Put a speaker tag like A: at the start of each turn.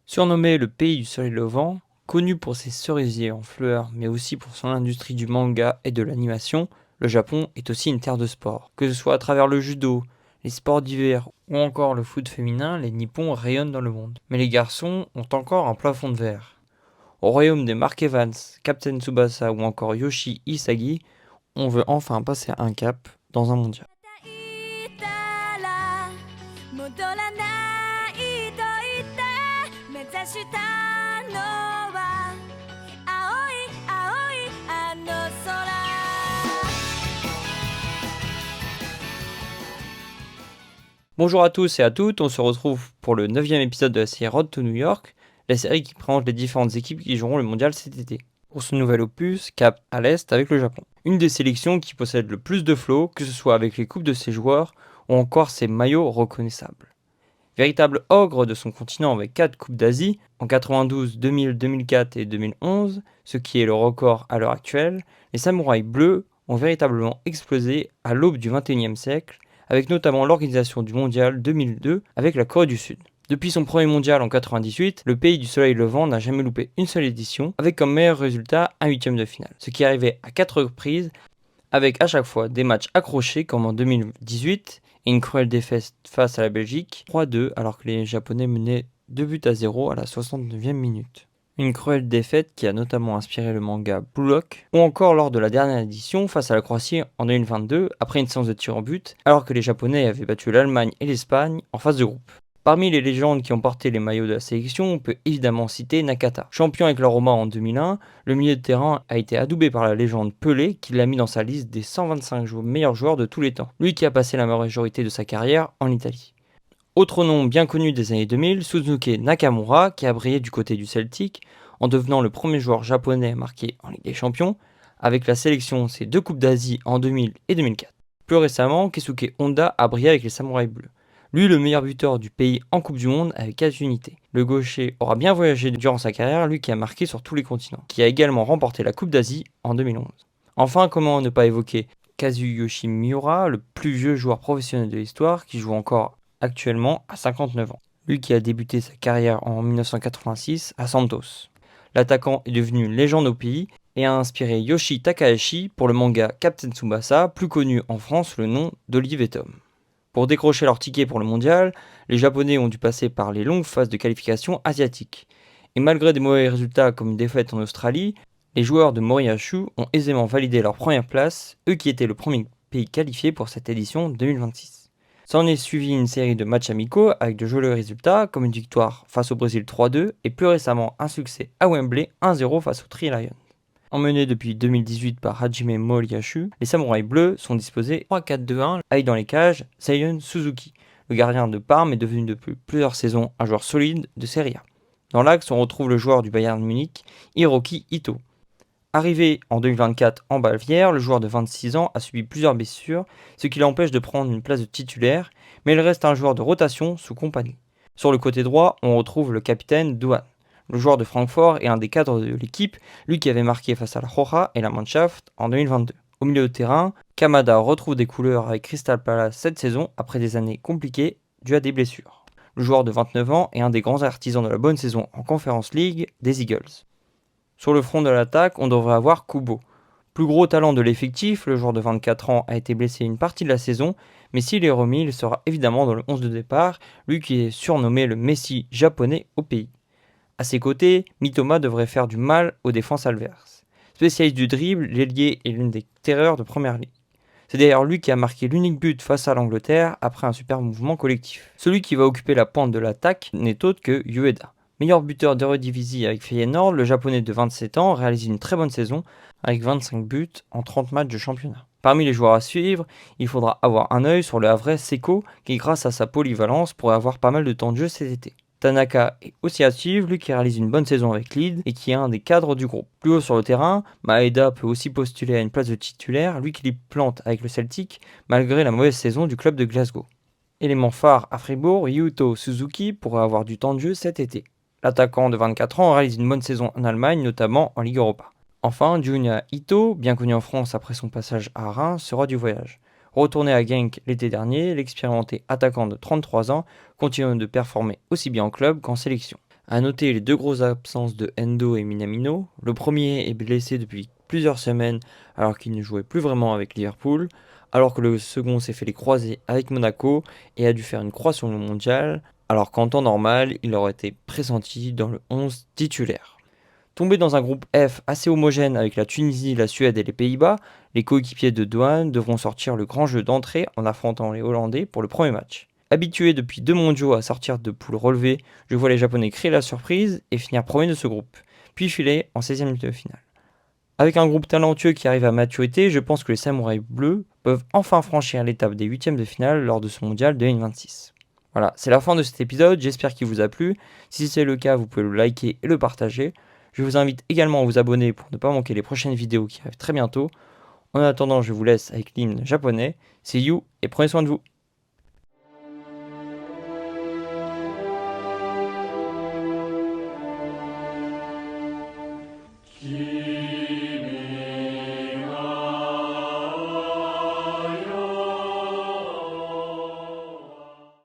A: Surnommé le pays du soleil levant, connu pour ses cerisiers en fleurs, mais aussi pour son industrie du manga et de l'animation, le Japon est aussi une terre de sport. Que ce soit à travers le judo, les sports d'hiver ou encore le foot féminin, les Nippons rayonnent dans le monde. Mais les garçons ont encore un plafond de verre. Au royaume des Mark Evans, Captain Tsubasa ou encore Yoshi Isagi, on veut enfin passer un cap dans un mondial. Bonjour à tous et à toutes, on se retrouve pour le 9e épisode de la série Road to New York, la série qui prolonge les différentes équipes qui joueront le mondial cet été. Pour ce nouvel opus, cap à l'Est avec le Japon. Une des sélections qui possède le plus de flow, que ce soit avec les coupes de ses joueurs ou encore ses maillots reconnaissables. Véritable ogre de son continent avec 4 coupes d'Asie, en 92, 2000, 2004 et 2011, ce qui est le record à l'heure actuelle, les samouraïs bleus ont véritablement explosé à l'aube du XXIe siècle, avec notamment l'organisation du mondial 2002 avec la Corée du Sud. Depuis son premier mondial en 98, le pays du soleil levant n'a jamais loupé une seule édition, avec comme meilleur résultat un huitième de finale, ce qui est arrivé à 4 reprises, avec à chaque fois des matchs accrochés comme en 2018 et une cruelle défaite face à la Belgique, 3-2 alors que les Japonais menaient 2-0 à la 69e minute. Une cruelle défaite qui a notamment inspiré le manga Blue Lock, ou encore lors de la dernière édition face à la Croatie en 2022 après une séance de tir au but, alors que les Japonais avaient battu l'Allemagne et l'Espagne en phase de groupe. Parmi les légendes qui ont porté les maillots de la sélection, on peut évidemment citer Nakata. Champion avec la Roma en 2001, le milieu de terrain a été adoubé par la légende Pelé qui l'a mis dans sa liste des 125 meilleurs joueurs de tous les temps. Lui qui a passé la majorité de sa carrière en Italie. Autre nom bien connu des années 2000, Suzuki Nakamura, qui a brillé du côté du Celtic, en devenant le premier joueur japonais marqué en Ligue des Champions, avec la sélection ses 2 Coupes d'Asie en 2000 et 2004. Plus récemment, Keisuke Honda a brillé avec les Samouraïs bleus. Lui, le meilleur buteur du pays en Coupe du Monde avec 4 unités. Le gaucher aura bien voyagé durant sa carrière, lui qui a marqué sur tous les continents, qui a également remporté la Coupe d'Asie en 2011. Enfin, comment ne pas évoquer Kazuyoshi Miura, le plus vieux joueur professionnel de l'histoire, qui joue encore actuellement à 59 ans. Lui qui a débuté sa carrière en 1986 à Santos. L'attaquant est devenu une légende au pays et a inspiré Yoshi Takahashi pour le manga Captain Tsubasa, plus connu en France sous le nom d'Olive et Tom. Pour décrocher leur ticket pour le mondial, les Japonais ont dû passer par les longues phases de qualification asiatiques. Et malgré des mauvais résultats comme une défaite en Australie, les joueurs de Moriyasu ont aisément validé leur première place, eux qui étaient le premier pays qualifié pour cette édition 2026. S'en est suivi une série de matchs amicaux avec de jolis résultats comme une victoire face au Brésil 3-2 et plus récemment un succès à Wembley 1-0 face au Tri Lions. Emmenés depuis 2018 par Hajime Moriyasu, les Samouraïs bleus sont disposés 3-4-2-1 avec dans les cages Seiyon Suzuki. Le gardien de Parme est devenu depuis plusieurs saisons un joueur solide de Serie A. Dans l'axe, on retrouve le joueur du Bayern Munich, Hiroki Ito. Arrivé en 2024 en Bavière, le joueur de 26 ans a subi plusieurs blessures, ce qui l'empêche de prendre une place de titulaire, mais il reste un joueur de rotation sous compagnie. Sur le côté droit, on retrouve le capitaine Douan. Le joueur de Francfort est un des cadres de l'équipe, lui qui avait marqué face à la Roja et la Mannschaft en 2022. Au milieu de terrain, Kamada retrouve des couleurs avec Crystal Palace cette saison après des années compliquées dues à des blessures. Le joueur de 29 ans est un des grands artisans de la bonne saison en Conference League des Eagles. Sur le front de l'attaque, on devrait avoir Kubo. Plus gros talent de l'effectif, le joueur de 24 ans a été blessé une partie de la saison, mais s'il est remis, il sera évidemment dans le 11 de départ, lui qui est surnommé le Messi japonais au pays. A ses côtés, Mitoma devrait faire du mal aux défenses adverses. Spécialiste du dribble, l'ailier est l'une des terreurs de première ligue. C'est d'ailleurs lui qui a marqué l'unique but face à l'Angleterre après un super mouvement collectif. Celui qui va occuper la pointe de l'attaque n'est autre que Ueda. Meilleur buteur d'Eredivisie avec Feyenoord, le japonais de 27 ans réalise une très bonne saison avec 25 buts en 30 matchs de championnat. Parmi les joueurs à suivre, il faudra avoir un œil sur le Havrais Seko qui grâce à sa polyvalence pourrait avoir pas mal de temps de jeu cet été. Tanaka est aussi à suivre, lui qui réalise une bonne saison avec Leeds et qui est un des cadres du groupe. Plus haut sur le terrain, Maeda peut aussi postuler à une place de titulaire, lui qui les plante avec le Celtic malgré la mauvaise saison du club de Glasgow. Élément phare à Fribourg, Yuto Suzuki pourrait avoir du temps de jeu cet été. L'attaquant de 24 ans réalise une bonne saison en Allemagne, notamment en Ligue Europa. Enfin, Junya Ito, bien connu en France après son passage à Reims, sera du voyage. Retourné à Genk l'été dernier, l'expérimenté attaquant de 33 ans continue de performer aussi bien en club qu'en sélection. À noter les 2 grosses absences de Endo et Minamino. Le premier est blessé depuis plusieurs semaines alors qu'il ne jouait plus vraiment avec Liverpool, alors que le second s'est fait les croisés avec Monaco et a dû faire une croix sur le mondial, alors qu'en temps normal, il aurait été pressenti dans le 11 titulaire. Tombé dans un groupe F assez homogène avec la Tunisie, la Suède et les Pays-Bas, les coéquipiers de Doan devront sortir le grand jeu d'entrée en affrontant les Hollandais pour le premier match. Habitué depuis 2 mondiaux à sortir de poules relevées, je vois les Japonais créer la surprise et finir premier de ce groupe, puis filer en 16e de finale. Avec un groupe talentueux qui arrive à maturité, je pense que les Samouraïs bleus peuvent enfin franchir l'étape des 8e de finale lors de ce mondial 2026. Voilà, c'est la fin de cet épisode, j'espère qu'il vous a plu. Si c'est le cas, vous pouvez le liker et le partager. Je vous invite également à vous abonner pour ne pas manquer les prochaines vidéos qui arrivent très bientôt. En attendant, je vous laisse avec l'hymne japonais. See you et prenez soin de vous.